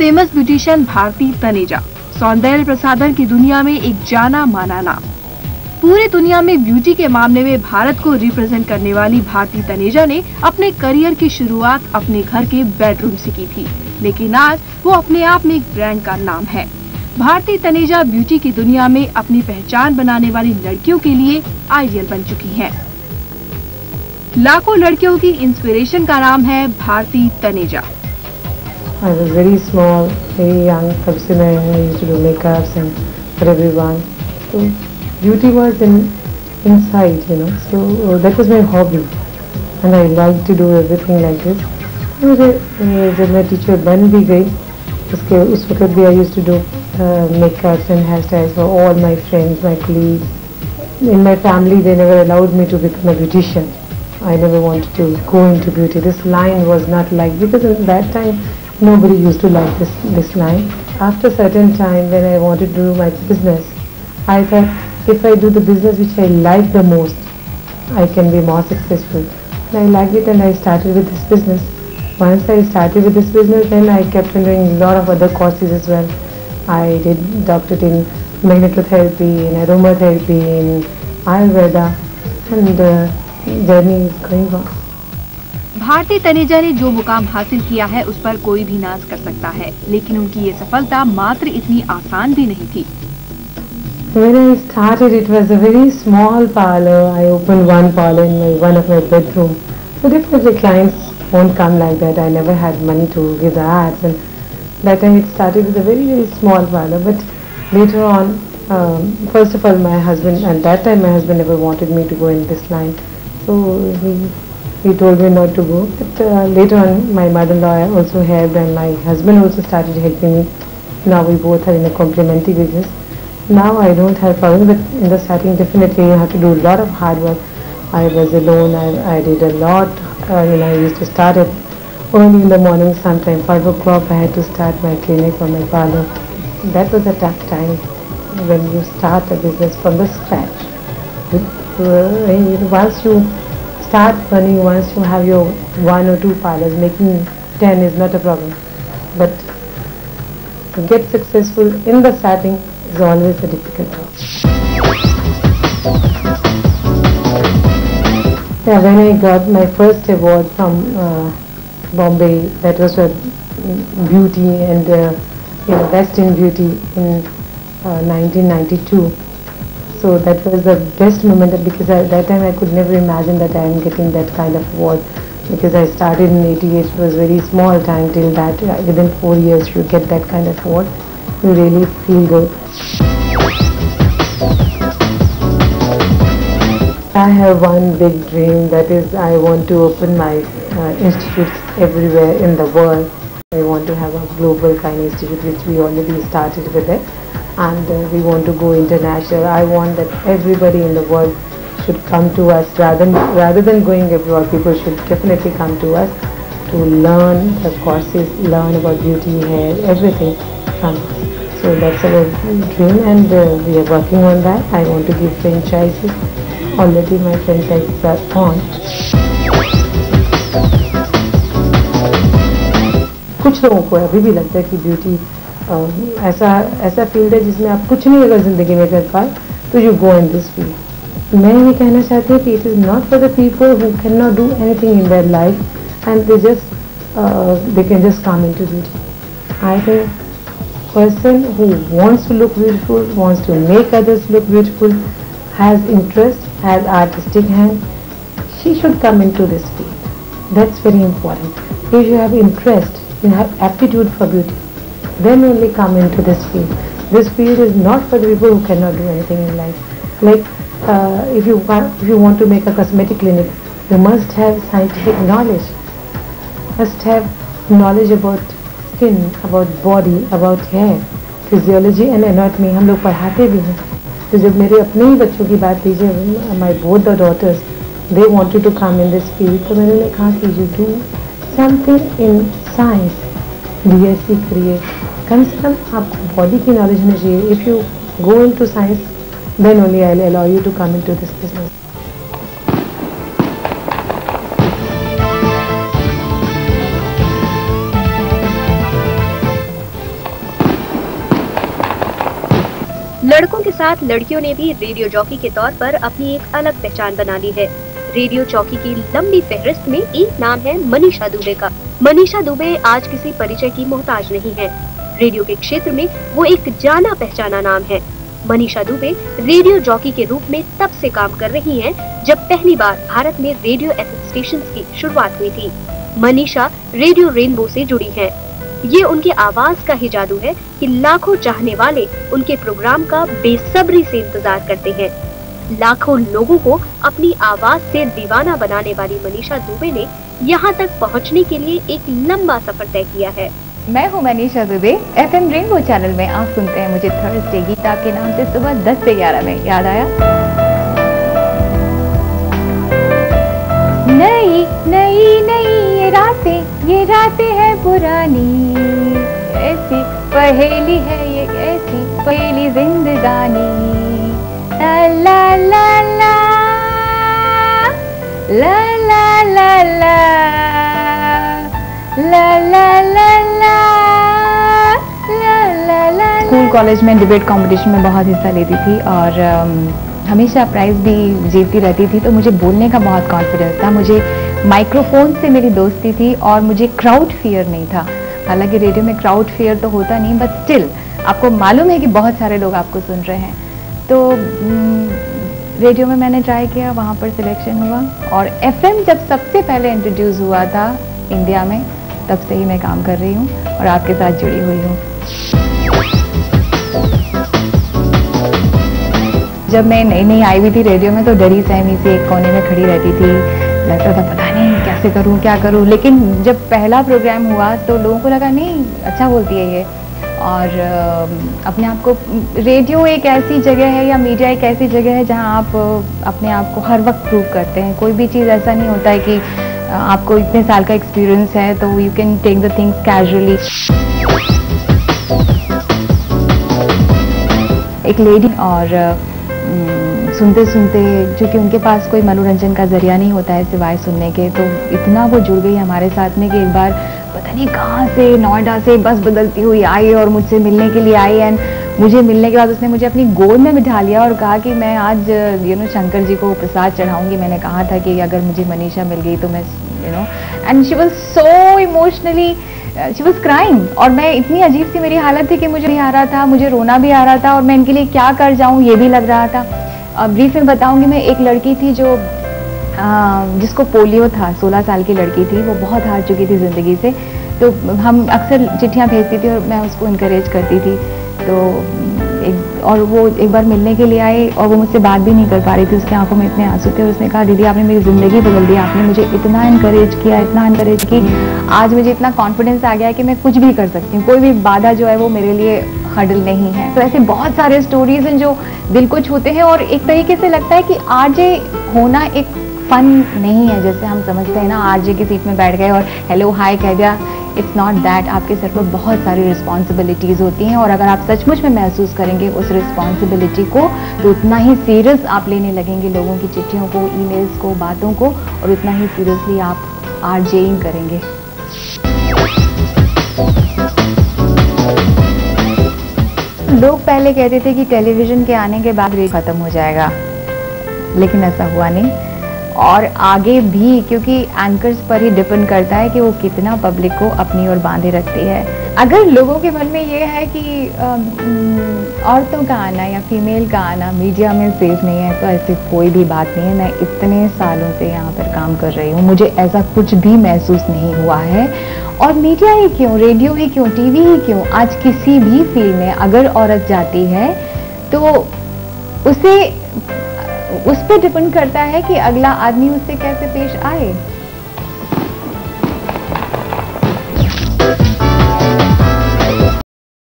Famous beautician Bharti Taneja सौंदर्य प्रसाधन की दुनिया में एक जाना माना नाम। पूरी दुनिया में ब्यूटी के मामले में भारत को रिप्रेजेंट करने वाली भारती तनेजा ने अपने करियर की शुरुआत अपने घर के बेडरूम से की थी, लेकिन आज वो अपने आप में एक ब्रांड का नाम है। भारती तनेजा ब्यूटी की दुनिया में अपनी पहचान बनाने वाली लड़कियों के लिए आइडियल बन चुकी हैं। लाखों लड़कियों की इंस्पिरेशन का नाम है Bharti Taneja. I was very small, very young. तब से मैं used to do makeups and for everyone. So beauty was inside, you know. So that was my hobby, and I liked to do everything like this. मुझे जब मैं teacher बन भी गई, उस वक्त भी I used to do makeups and hairstyles for all my friends, my colleagues. In my family, they never allowed me to become a beautician. I never wanted to go into beauty. This line was not liked because at that time nobody used to like this line. After a certain time, when I wanted to do my business, I thought if I do the business which I like the most, I can be more successful. And I liked it, and I started with this business. Once I started with this business, then I kept on doing a lot of other courses as well. I did doctorate in magnetotherapy, in aromatherapy, in Ayurveda, and the journey is going on. Bharti Taneja ने जो मुकाम हासिल किया है उस पर कोई भी नाज कर सकता है, लेकिन उनकी ये सफलता मात्र इतनी आसान भी नहीं थी। When I started, it was a very small parlor. I opened one parlor in one of my bedroom. So definitely clients won't come like that. I never had money to give the ads, and that time it started with a very, very small parlor. But later on, first of all, my husband, at that time my husband never wanted me to go in this line. So he told me not to go, but later on my mother-in-law also helped, and my husband also started helping me. Now we both are in a complementary business. Now I don't have problem, but in the starting definitely you have to do a lot of hard work. I was alone. I did a lot. I used to start at early in the morning, sometime 5 o'clock. I had to start my clinic or my parlor. That was a tough time when you start a business from the scratch. Once you start running, once you have your 1 or 2 parlors, making 10 is not a problem. But to get successful in the starting is always a difficult one. Yeah, when I got my first award from Bombay, that was for beauty and best in beauty in 1992. So that was the best moment, because at that time I could never imagine that I am getting that kind of award, because I started in 88. It was very small time till that. Within 4 years you get that kind of award, you really feel good. I have one big dream, that is I want to open my institutes everywhere in the world. I want to have a global kind of institute, which we already started with it. And we want to go international. I want that everybody in the world should come to us rather than going abroad. People should definitely come to us to learn the courses, learn about beauty, hair, everything from us. So that's our dream, and we are working on that. I want to give franchises. Already my franchises are on. कुछ लोगों को अभी भी लगता है कि beauty ऐसा field है जिसमें आप कुछ नहीं अगर ज़िंदगी में कर पाए तो you go in this field. मैं ये कहना चाहती हूँ कि it is not for the people who can not do anything in their life and they can just come into beauty. I think person who wants to look beautiful, wants to make others look beautiful, has interest, has artistic hand, she should come into this field. That's very important. If you have interest, you have aptitude for beauty, then only come into this field. This field is not for the people who cannot do anything in life. Like if you want to make a cosmetic clinic, you must have scientific knowledge, must have knowledge about skin, about body, about hair, physiology and anatomy. हम लोग पढ़ाते भी हैं। तो जब मेरे अपने ही बच्चों की बात लीजिए, my both the daughters, they wanted to come in this field, तो मैंने उन्हें कहा कि you do something in science, BSc करिए, कम से कम आपको बॉडी की नॉलेज होनी चाहिए. If you go into science then only I will allow you to come into this business. साथ लड़कियों ने भी रेडियो जॉकी के तौर पर अपनी एक अलग पहचान बना ली है। रेडियो जॉकी की लंबी फहरिस्त में एक नाम है मनीषा दुबे का। मनीषा दुबे आज किसी परिचय की मोहताज नहीं है। रेडियो के क्षेत्र में वो एक जाना पहचाना नाम है। मनीषा दुबे रेडियो जॉकी के रूप में तब से काम कर रही हैं जब पहली बार भारत में रेडियो एफएम स्टेशंस की शुरुआत हुई थी। मनीषा रेडियो रेनबो से जुड़ी हैं। ये उनकी आवाज का ही जादू है कि लाखों चाहने वाले उनके प्रोग्राम का बेसब्री से इंतजार करते हैं। लाखों लोगों को अपनी आवाज से दीवाना बनाने वाली मनीषा दुबे ने यहाँ तक पहुँचने के लिए एक लंबा सफर तय किया है। मैं हूँ Manisha Dubey. FM rainbow channel में आप सुनते हैं मुझे थर्सडे गीता के नाम से सुबह 10 से 11 में। याद आया? नई नई नई ये रातें है पुरानी, ऐसी पहेली है ये, ऐसी पहेली जिंदगानी। ला ला ला ला ला ला ला ला ला ला ला। स्कूल कॉलेज में डिबेट कंपटीशन में बहुत हिस्सा लेती थी और हमेशा प्राइज भी जीतती रहती थी, तो मुझे बोलने का बहुत कॉन्फिडेंस था। मुझे माइक्रोफोन से मेरी दोस्ती थी और मुझे क्राउड फियर नहीं था। हालांकि रेडियो में क्राउड फियर तो होता नहीं, बट स्टिल आपको मालूम है कि बहुत सारे लोग आपको सुन रहे हैं। तो रेडियो में मैंने ट्राई किया, वहाँ पर सिलेक्शन हुआ और एफएम जब सबसे पहले इंट्रोड्यूस हुआ था इंडिया में, तब से ही मैं काम कर रही हूँ और आपके साथ जुड़ी हुई हूँ। जब मैं नई नई आई हुई थी रेडियो में तो डरी सहमी से एक कोने में खड़ी रहती थी, लगता था पता नहीं कैसे करूं क्या करूं। लेकिन जब पहला प्रोग्राम हुआ तो लोगों को लगा नहीं अच्छा बोलती है ये, और अपने आप को, रेडियो एक ऐसी जगह है या मीडिया एक ऐसी जगह है जहां आप अपने आप को हर वक्त प्रूव करते हैं। कोई भी चीज़ ऐसा नहीं होता है कि आपको इतने साल का एक्सपीरियंस है तो you can take the things casually. एक लेडी और सुनते सुनते, क्योंकि उनके पास कोई मनोरंजन का जरिया नहीं होता है सिवाय सुनने के, तो इतना वो जुड़ गई हमारे साथ में कि एक बार पता नहीं कहाँ से नोएडा से बस बदलती हुई आई और मुझसे मिलने के लिए आई। एंड मुझे मिलने के बाद उसने मुझे अपनी गोद में बिठा लिया और कहा कि मैं आज शंकर जी को प्रसाद चढ़ाऊंगी। मैंने कहा था कि अगर मुझे मनीषा मिल गई तो मैं and she was so emotionally, she was crying. और मैं, इतनी अजीब सी मेरी हालत थी कि मुझे भी आ रहा था, मुझे रोना भी आ रहा था और मैं इनके लिए क्या कर जाऊं ये भी लग रहा था। ब्रीफ में बताऊंगी, मैं एक लड़की थी जो जिसको पोलियो था, 16 साल की लड़की थी, वो बहुत हार चुकी थी ज़िंदगी से। तो हम अक्सर चिट्ठियाँ भेजती थी और मैं उसको इनकरेज करती थी। तो और वो एक बार मिलने के लिए आए और वो मुझसे बात भी नहीं कर पा रही थी, उसकी आंखों में इतने आंसू थे और उसने कहा दीदी आपने मेरी ज़िंदगी बदल दी, आपने मुझे इतना इनकरेज किया, इतना इनकरेज की, आज मुझे इतना कॉन्फिडेंस आ गया है कि मैं कुछ भी कर सकती हूँ, कोई भी बाधा जो है वो मेरे लिए हर्डल नहीं है। तो ऐसे बहुत सारे स्टोरीज हैं जो दिल को छूते हैं और एक तरीके से लगता है कि आरजे होना एक फन नहीं है जैसे हम समझते हैं ना, आरजे की सीट में बैठ गए और हेलो हाय कह दिया। It's not that. आपके सर पर बहुत सारी रिस्पॉन्सिबिलिटीज़ होती हैं और अगर आप सचमुच में महसूस करेंगे उस रिस्पॉन्सिबिलिटी को तो उतना ही सीरियस आप लेने लगेंगे लोगों की चिट्ठियों को, ईमेल्स को, बातों को, और उतना ही सीरियसली आप आरजेइंग करेंगे। लोग पहले कहते थे कि टेलीविज़न के आने के बाद रेडियो ख़त्म हो जाएगा, लेकिन ऐसा हुआ नहीं और आगे भी, क्योंकि एंकर्स पर ही डिपेंड करता है कि वो कितना पब्लिक को अपनी ओर बांधे रखती है। अगर लोगों के मन में ये है कि औरतों का आना या फीमेल का आना मीडिया में सेफ नहीं है, तो ऐसी कोई भी बात नहीं है। मैं इतने सालों से यहाँ पर काम कर रही हूँ, मुझे ऐसा कुछ भी महसूस नहीं हुआ है। और मीडिया ही क्यों, रेडियो ही क्यों, टीवी ही क्यों, आज किसी भी फील्ड में अगर औरत जाती है तो उसे उस पर डिपेंड करता है कि अगला आदमी उससे कैसे पेश आए।